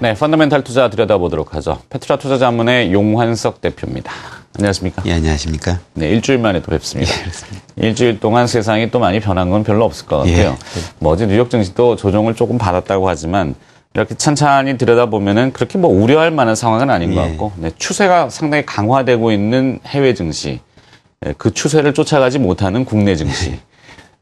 네, 펀더멘탈 투자 들여다보도록 하죠. 페트라 투자자문의 용환석 대표입니다. 안녕하십니까? 예, 안녕하십니까? 네, 일주일 만에 돌아뵙습니다. 예, 그렇습니다. 일주일 동안 세상이 또 많이 변한 건 별로 없을 것 같아요. 예. 뭐 어제 뉴욕 증시도 조정을 조금 받았다고 하지만 이렇게 찬찬히 들여다보면은 그렇게 뭐 우려할 만한 상황은 아닌 것 같고, 네, 추세가 상당히 강화되고 있는 해외 증시, 그 추세를 쫓아가지 못하는 국내 증시.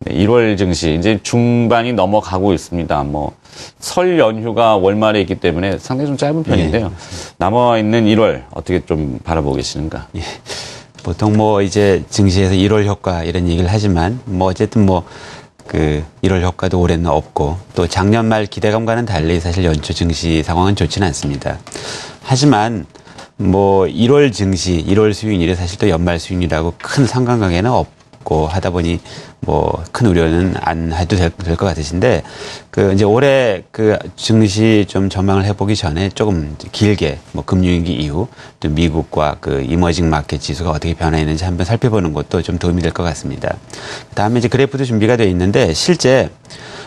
네, 1월 증시 이제 중반이 넘어가고 있습니다. 뭐 설 연휴가 월말에 있기 때문에 상당히 좀 짧은 편인데요. 예, 남아 있는 1월 어떻게 좀 바라보고 계시는가? 예. 보통 뭐 이제 증시에서 1월 효과 이런 얘기를 하지만 뭐 어쨌든 뭐 그 1월 효과도 올해는 없고 또 작년 말 기대감과는 달리 사실 연초 증시 상황은 좋지는 않습니다. 하지만 뭐 1월 증시, 1월 수익률이 사실 또 연말 수익률하고 큰 상관관계는 없고 하다 보니 뭐 큰 우려는 안 해도 될 것 같으신데 그 이제 올해 그 증시 좀 전망을 해보기 전에 조금 길게 뭐 금융위기 이후 또 미국과 그 이머징 마켓 지수가 어떻게 변화했는지 한번 살펴보는 것도 좀 도움이 될 것 같습니다. 그다음에 이제 그래프도 준비가 되어 있는데 실제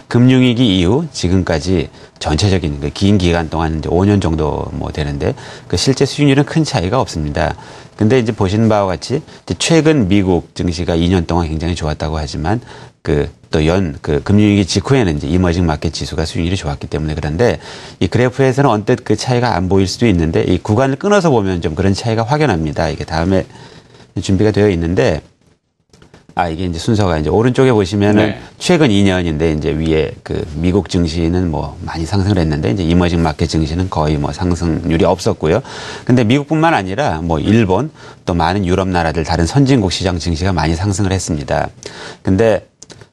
금융위기 이후 지금까지 전체적인 그 긴 기간 동안 이제 5년 정도 뭐 되는데 그 실제 수익률은 큰 차이가 없습니다. 근데 이제 보시는 바와 같이 이제 최근 미국 증시가 2년 동안 굉장히 좋았다고 하지만 그 또 그 금융위기 직후에는 이제 이머징 마켓 지수가 수익률이 좋았기 때문에 그런데 이 그래프에서는 언뜻 그 차이가 안 보일 수도 있는데 이 구간을 끊어서 보면 좀 그런 차이가 확연합니다. 이게 다음에 준비가 되어 있는데 이게 이제 순서가 이제 오른쪽에 보시면은 네. 최근 2년인데 이제 위에 그 미국 증시는 뭐 많이 상승을 했는데 이제 이머징 마켓 증시는 거의 뭐 상승률이 없었고요. 근데 미국뿐만 아니라 뭐 일본 또 많은 유럽 나라들 다른 선진국 시장 증시가 많이 상승을 했습니다. 근데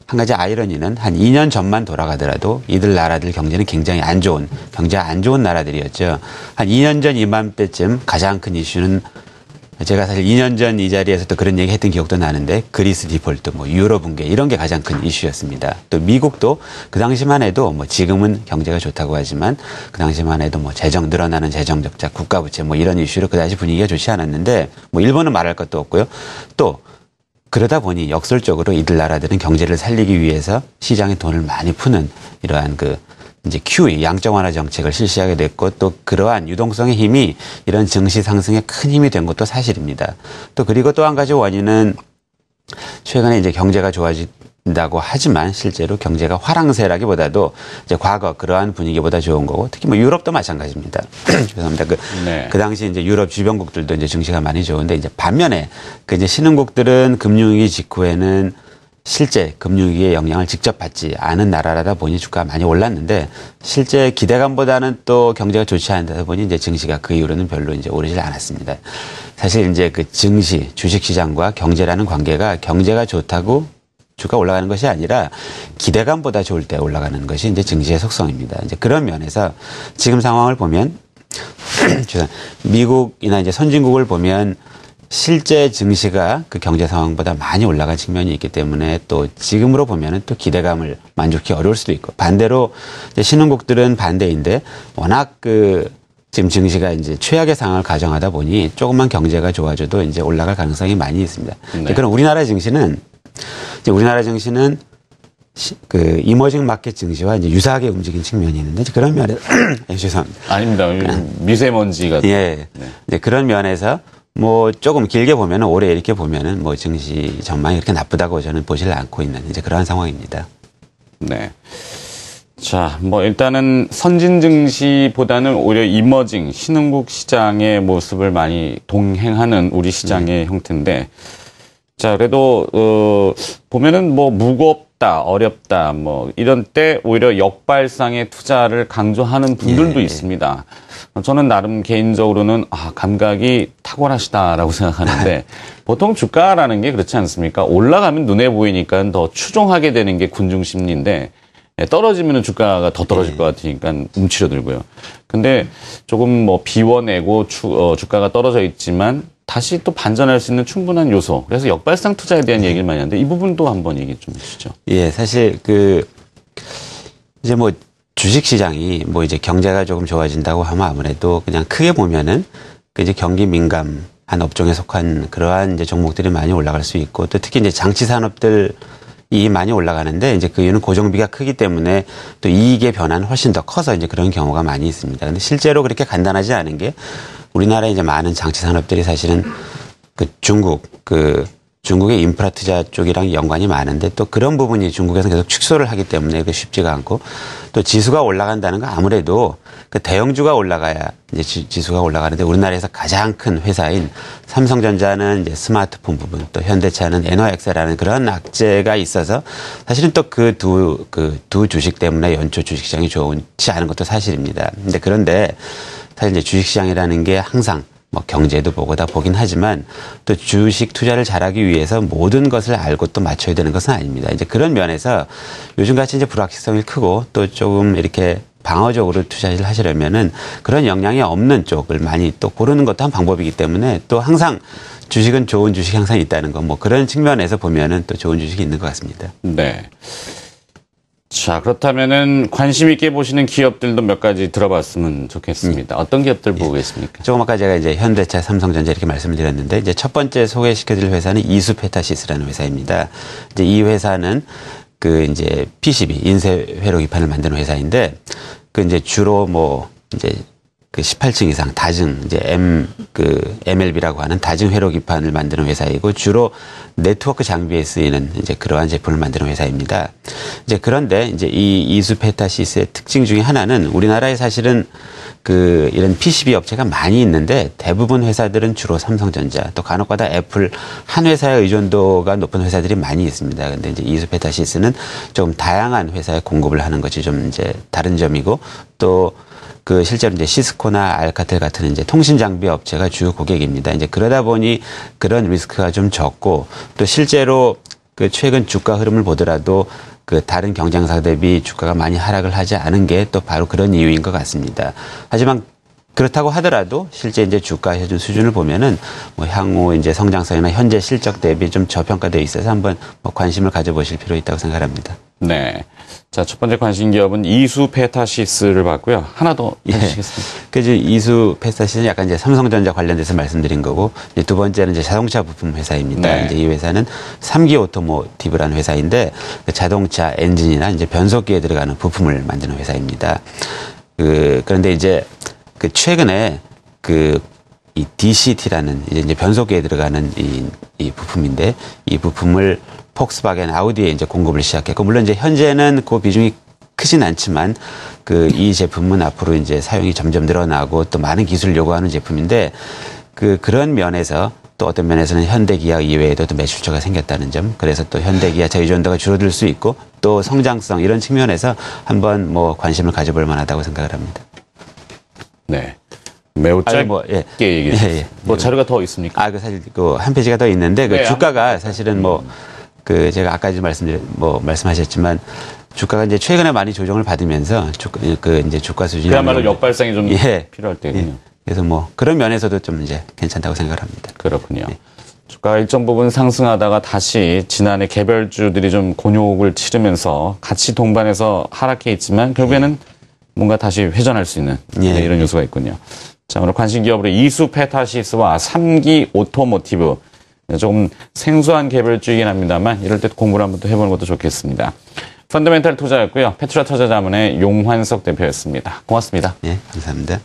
한 가지 아이러니는 한 2년 전만 돌아가더라도 이들 나라들 경제는 굉장히 경제가 안 좋은 나라들이었죠. 한 2년 전 이맘때쯤 가장 큰 이슈는 제가 사실 2년 전 이 자리에서 또 그런 얘기 했던 기억도 나는데 그리스 디폴트, 뭐 유로 붕괴 이런 게 가장 큰 이슈였습니다. 또 미국도 그 당시만 해도 뭐 지금은 경제가 좋다고 하지만 그 당시만 해도 뭐 늘어나는 재정 적자, 국가 부채 뭐 이런 이슈로 그다지 분위기가 좋지 않았는데 뭐 일본은 말할 것도 없고요. 또 그러다 보니 역설적으로 이들 나라들은 경제를 살리기 위해서 시장에 돈을 많이 푸는 이러한 그 이제 QE 양적 완화 정책을 실시하게 됐고 또 그러한 유동성의 힘이 이런 증시 상승에 큰 힘이 된 것도 사실입니다. 또 그리고 또 한 가지 원인은 최근에 이제 경제가 좋아진다고 하지만 실제로 경제가 화랑세라기보다도 이제 과거 그러한 분위기보다 좋은 거고 특히 뭐 유럽도 마찬가지입니다. 죄송합니다. 그 당시 이제 유럽 주변국들도 이제 증시가 많이 좋은데 이제 반면에 그 이제 신흥국들은 금융위기 직후에는 실제 금융위기의 영향을 직접 받지 않은 나라라다 보니 주가가 많이 올랐는데 실제 기대감보다는 또 경제가 좋지 않다 보니 이제 증시가 그 이후로는 별로 이제 오르질 않았습니다. 사실 이제 그 증시, 주식시장과 경제라는 관계가 경제가 좋다고 주가 올라가는 것이 아니라 기대감보다 좋을 때 올라가는 것이 이제 증시의 속성입니다. 이제 그런 면에서 지금 상황을 보면 미국이나 이제 선진국을 보면 실제 증시가 그 경제 상황보다 많이 올라간 측면이 있기 때문에 또 지금으로 보면은 또 기대감을 만족하기 어려울 수도 있고 반대로 이제 신흥국들은 반대인데 워낙 그 지금 증시가 이제 최악의 상황을 가정하다 보니 조금만 경제가 좋아져도 이제 올라갈 가능성이 많이 있습니다. 네. 그럼 우리나라 증시는 그 이머징 마켓 증시와 이제 유사하게 움직인 측면이 있는데 그런 면에서 죄송합니다. 아닙니다. 미세먼지가 네. 이제 그런 면에서 뭐 조금 길게 보면은 올해 이렇게 보면은 뭐 증시 전망이 그렇게 나쁘다고 저는 보질 않고 있는 이제 그러한 상황입니다. 네. 자, 뭐 일단은 선진 증시보다는 오히려 이머징 신흥국 시장의 모습을 많이 동행하는 우리 시장의 형태인데, 자 그래도 보면은 뭐 무겁다, 어렵다, 뭐 이런 때 오히려 역발상의 투자를 강조하는 분들도 있습니다. 저는 나름 개인적으로는 감각이 탁월하시다라고 생각하는데 보통 주가라는 게 그렇지 않습니까? 올라가면 눈에 보이니까 더 추종하게 되는 게 군중 심리인데 떨어지면 주가가 더 떨어질 것 같으니까 움츠려들고요. 근데 조금 뭐 비워내고 주가가 떨어져 있지만 다시 또 반전할 수 있는 충분한 요소. 그래서 역발상 투자에 대한 얘기를 많이 하는데 이 부분도 한번 얘기 좀 해주시죠. 예, 사실 이제 뭐 주식시장이 뭐 이제 경제가 조금 좋아진다고 하면 아무래도 그냥 크게 보면은 그 이제 경기 민감한 업종에 속한 그러한 이제 종목들이 많이 올라갈 수 있고 또 특히 이제 장치 산업들 이익이 많이 올라가는데 이제 그 이유는 고정비가 크기 때문에 또 이익의 변화는 훨씬 더 커서 이제 그런 경우가 많이 있습니다. 근데 실제로 그렇게 간단하지 않은 게 우리나라의 이제 많은 장치 산업들이 사실은 그 중국의 인프라 투자 쪽이랑 연관이 많은데 또 그런 부분이 중국에서 계속 축소를 하기 때문에 그게 쉽지가 않고 또 지수가 올라간다는 건 아무래도 그 대형주가 올라가야 이제 지수가 올라가는데 우리나라에서 가장 큰 회사인 삼성전자는 이제 스마트폰 부분 또 현대차는 엔화엑세라는 그런 악재가 있어서 사실은 또 그 두 주식 때문에 연초 주식시장이 좋지 않은 것도 사실입니다. 그런데 사실 이제 주식시장이라는 게 항상 뭐 경제도 보고 다 보긴 하지만 또 주식 투자를 잘하기 위해서 모든 것을 알고 또 맞춰야 되는 것은 아닙니다. 이제 그런 면에서 요즘같이 이제 불확실성이 크고 또 조금 이렇게 방어적으로 투자를 하시려면은 그런 영향이 없는 쪽을 많이 또 고르는 것도 한 방법이기 때문에 또 항상 주식은 좋은 주식이 항상 있다는 거 뭐 그런 측면에서 보면은 또 좋은 주식이 있는 것 같습니다. 네. 자, 그렇다면은 관심 있게 보시는 기업들도 몇 가지 들어봤으면 좋겠습니다. 어떤 기업들 보고 계십니까? 조금 아까 제가 이제 현대차, 삼성전자 이렇게 말씀을 드렸는데 이제 첫 번째 소개시켜드릴 회사는 이수페타시스라는 회사입니다. 이제 이 회사는 그 이제 PCB 인쇄 회로 기판을 만드는 회사인데 그 이제 주로 뭐 이제 그 18층 이상 다증 이제 MLB라고 하는 다증 회로 기판을 만드는 회사이고 주로 네트워크 장비에 쓰이는 이제 그러한 제품을 만드는 회사입니다. 이제 그런데 이제 이 이수페타시스의 특징 중에 하나는 우리나라에 사실은 그 이런 PCB 업체가 많이 있는데 대부분 회사들은 주로 삼성전자 또 간혹가다 애플 한 회사의 의존도가 높은 회사들이 많이 있습니다. 근데 이제 이수페타시스는 좀 다양한 회사에 공급을 하는 것이 좀 이제 다른 점이고 또 그 실제로 이제 시스코나 알카텔 같은 이제 통신 장비 업체가 주요 고객입니다. 이제 그러다 보니 그런 리스크가 좀 적고 또 실제로 그 최근 주가 흐름을 보더라도 그 다른 경쟁사 대비 주가가 많이 하락을 하지 않은 게 또 바로 그런 이유인 것 같습니다. 하지만 그렇다고 하더라도 실제 이제 주가 현재 수준을 보면은 뭐 향후 이제 성장성이나 현재 실적 대비 좀 저평가되어 있어서 한번 뭐 관심을 가져보실 필요 있다고 생각합니다. 네. 자, 첫 번째 관심 기업은 이수페타시스를 봤고요. 하나 더 해주시겠습니까? 그 이제 이수페타시스는 약간 이제 삼성전자 관련돼서 말씀드린 거고 이제 두 번째는 이제 자동차 부품 회사입니다. 네. 이제 이 회사는 3기 오토모티브라는 회사인데 그 자동차 엔진이나 이제 변속기에 들어가는 부품을 만드는 회사입니다. 그런데 이제 그 최근에 이 DCT라는 이제 변속기에 들어가는 이 부품인데 이 부품을 폭스바겐 아우디에 이제 공급을 시작했고 물론 이제 현재는 그 비중이 크진 않지만 이 제품은 앞으로 이제 사용이 점점 늘어나고 또 많은 기술을 요구하는 제품인데 그런 면에서 또 어떤 면에서는 현대기아 이외에도 또 매출처가 생겼다는 점 그래서 또 현대기아차 의존도가 줄어들 수 있고 또 성장성 이런 측면에서 한번 뭐 관심을 가져볼 만하다고 생각을 합니다. 네. 매우 짧게 얘기해 주세요. 뭐 자료가 더 있습니까? 사실 한 페이지가 더 있는데 네, 주가가 사실은 제가 아까도 말씀하셨지만 주가가 이제 최근에 많이 조정을 받으면서 이제 주가 수준이 그야말로 역발상이 좀 필요할 때군요. 그래서 뭐 그런 면에서도 좀 이제 괜찮다고 생각을 합니다. 그렇군요. 주가가 일정 부분 상승하다가 다시 지난해 개별주들이 좀 곤욕을 치르면서 같이 동반해서 하락해 있지만 결국에는 뭔가 다시 회전할 수 있는 이런 요소가 있군요. 자, 오늘 관심 기업으로 이수페타시스와 3기 오토모티브 조금 생소한 개별주이긴 합니다만 이럴 때 공부를 한번 또 해보는 것도 좋겠습니다. 펀더멘탈 투자였고요. 페트라 투자자문의 용환석 대표였습니다. 고맙습니다. 네, 감사합니다.